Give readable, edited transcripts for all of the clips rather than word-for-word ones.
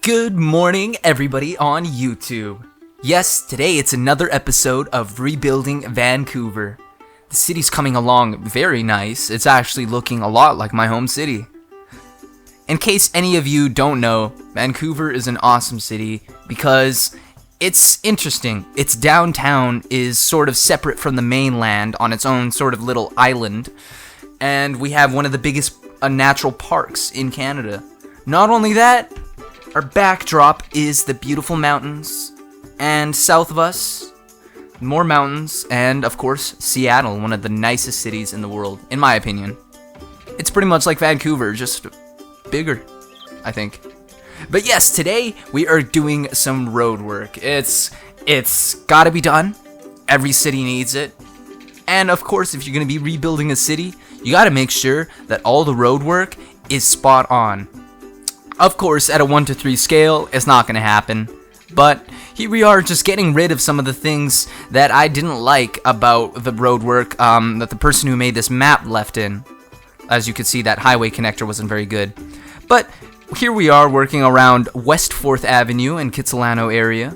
Good morning, everybody on YouTube. Yes, today it's another episode of Rebuilding Vancouver. The city's coming along very nice. It's actually looking a lot like my home city. In case any of you don't know, Vancouver is an awesome city because it's interesting. Its downtown is sort of separate from the mainland on its own sort of little island. And we have one of the biggest natural parks in Canada. Not only that, our backdrop is the beautiful mountains, and south of us, more mountains, and of course, Seattle, one of the nicest cities in the world, in my opinion. It's pretty much like Vancouver, just bigger, I think. But yes, today we are doing some road work. It's gotta be done. Every city needs it. And of course, if you're gonna be rebuilding a city, you gotta make sure that all the road work is spot on. Of course, at a 1 to 3 scale, it's not going to happen. But here we are just getting rid of some of the things that I didn't like about the road work that the person who made this map left in. As you can see, that highway connector wasn't very good. But here we are working around West 4th Avenue in Kitsilano area.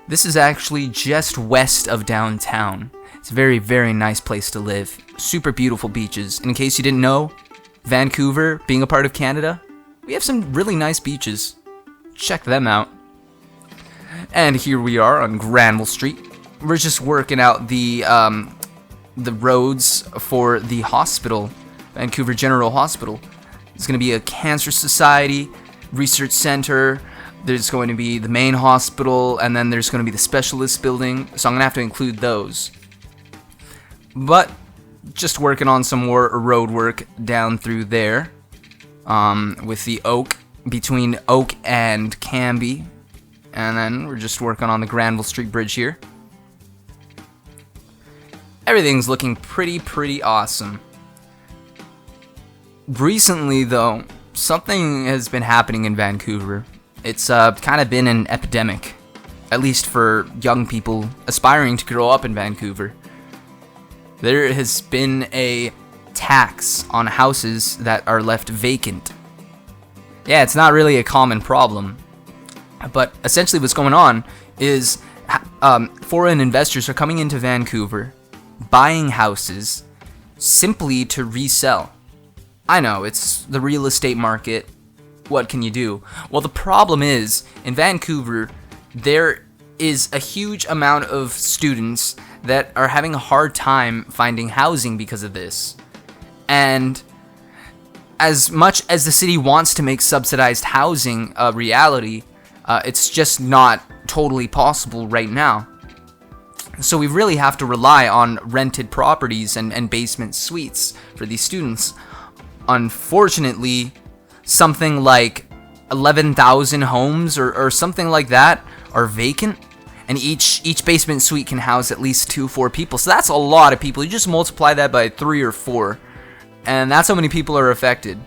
This is actually just west of downtown. It's a very, very nice place to live. Super beautiful beaches. And in case you didn't know, Vancouver, being a part of Canada, we have some really nice beaches. Check them out. And here we are on Granville Street. We're just working out the roads for the hospital, Vancouver General Hospital. There's going to be a cancer society, research center. There's going to be the main hospital, and then there's going to be the specialist building. So I'm going to have to include those. But just working on some more road work down through there. With the Oak, between Oak and Cambie. And then we're just working on the Granville Street Bridge here. Everything's looking pretty awesome. Recently, though, something has been happening in Vancouver. It's kind of been an epidemic, at least for young people aspiring to grow up in Vancouver. There has been a tax on houses that are left vacant. Yeah, it's not really a common problem, but essentially what's going on is foreign investors are coming into Vancouver, buying houses simply to resell. I know, it's the real estate market. What can you do? Well, the problem is, in Vancouver, there is a huge amount of students that are having a hard time finding housing because of this. And as much as the city wants to make subsidized housing a reality, it's just not totally possible right now. So we really have to rely on rented properties and basement suites for these students. Unfortunately, something like 11,000 homes or something like that are vacant. And each basement suite can house at least 2-4 people. So that's a lot of people. You just multiply that by 3 or 4. And that's how many people are affected.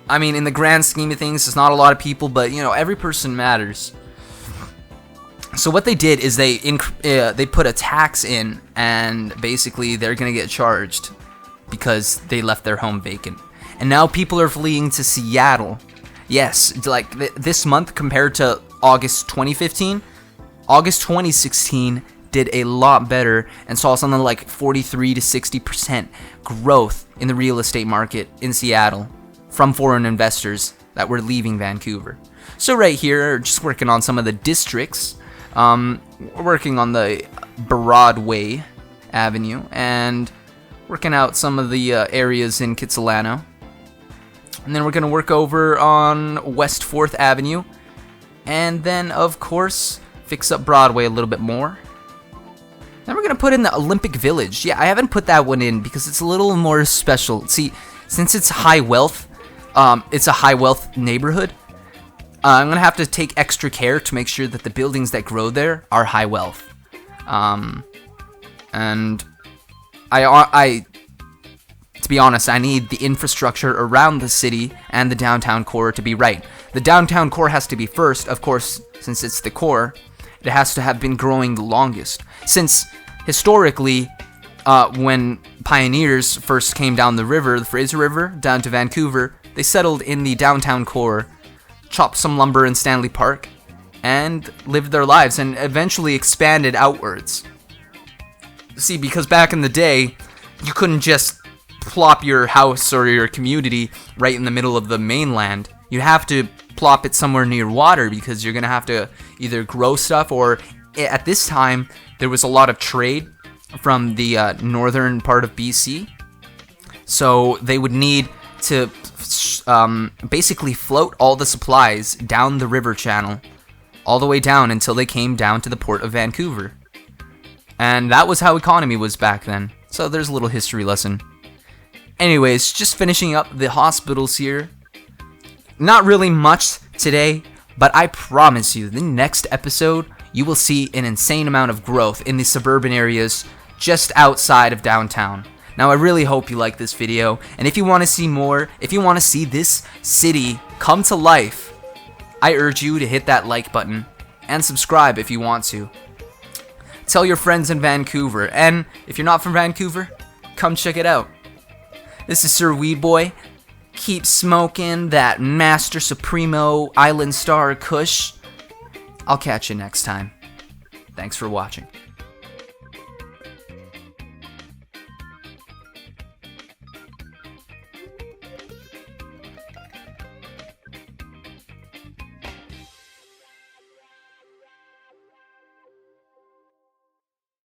I mean, in the grand scheme of things, it's not a lot of people, but, you know, every person matters. So what they did is they put a tax in, and basically they're going to get charged because they left their home vacant. And now people are fleeing to Seattle. Yes, like this month compared to August 2015, August 2016 did a lot better and saw something like 43 to 60% growth in the real estate market in Seattle from foreign investors that were leaving Vancouver. So right here, just working on some of the districts. We're working on the Broadway Avenue and working out some of the areas in Kitsilano. And then we're going to work over on West 4th Avenue. And then, of course, fix up Broadway a little bit more. Then we're going to put in the Olympic Village. Yeah, I haven't put that one in because it's a little more special. See, since it's high wealth, it's a high wealth neighborhood, I'm going to have to take extra care to make sure that the buildings that grow there are high wealth. And to be honest, I need the infrastructure around the city and the downtown core to be right. The downtown core has to be first, of course, since it's the core. It has to have been growing the longest. Since historically, when pioneers first came down the river, the Fraser River, down to Vancouver, they settled in the downtown core chopped some lumber in Stanley Park, and lived their lives, and eventually expanded outwards. See, because back in the day, you couldn't just plop your house or your community right in the middle of the mainland. You have to plop it somewhere near water, because you're going to have to either grow stuff, or at this time, there was a lot of trade from the northern part of BC. So they would need to basically float all the supplies down the river channel, all the way down until they came down to the port of Vancouver. And that was how economy was back then. So there's a little history lesson. Anyways, just finishing up the hospitals here. Not really much today, but I promise you, the next episode, you will see an insane amount of growth in the suburban areas just outside of downtown. Now, I really hope you like this video, and if you want to see more, if you want to see this city come to life, I urge you to hit that like button and subscribe if you want to. Tell your friends in Vancouver, and if you're not from Vancouver, come check it out. This is SirWeedBoy. Keep smoking that Master Supremo Island Star Kush. I'll catch you next time. Thanks for watching.